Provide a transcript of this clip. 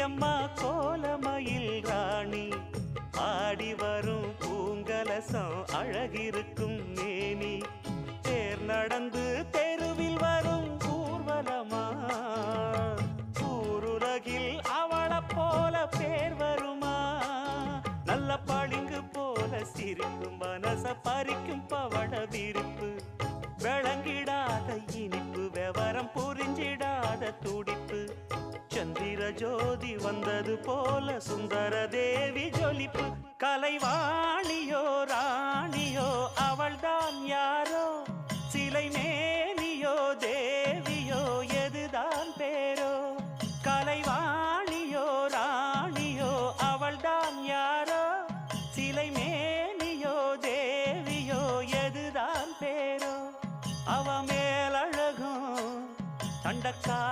அம்மா கோலமயில் ராணி ஆடி வரும் பூங்கலசம் அழகிருக்கும் மேனி தேர் நடந்து தெருவில் வரும் ஊர்வலமா ஊருலகில் அவளை போல பேர் வருமா நல்ல பளிங்கு போல சிரிக்கும் மனச பறிக்கும் பவள விரிப்பு விளங்கிடாத இனிப்பு விவரம் புரிஞ்சிடாத துடிப்பு சந்திர ஜோதி வந்தது போல சுந்தர தேவி ஜொலிப்பு கலைவாணியோ ராணியோ அவள்தான் யாரோ சிலை மேனியோ தேவியோ எதுதான் பேரோ கலைவாணியோ ராணியோ அவள்தான் யாரோ சிலை மேனியோ தேவியோ எதுதான் பேரோ அவ மேலழகும் தண்டக்கா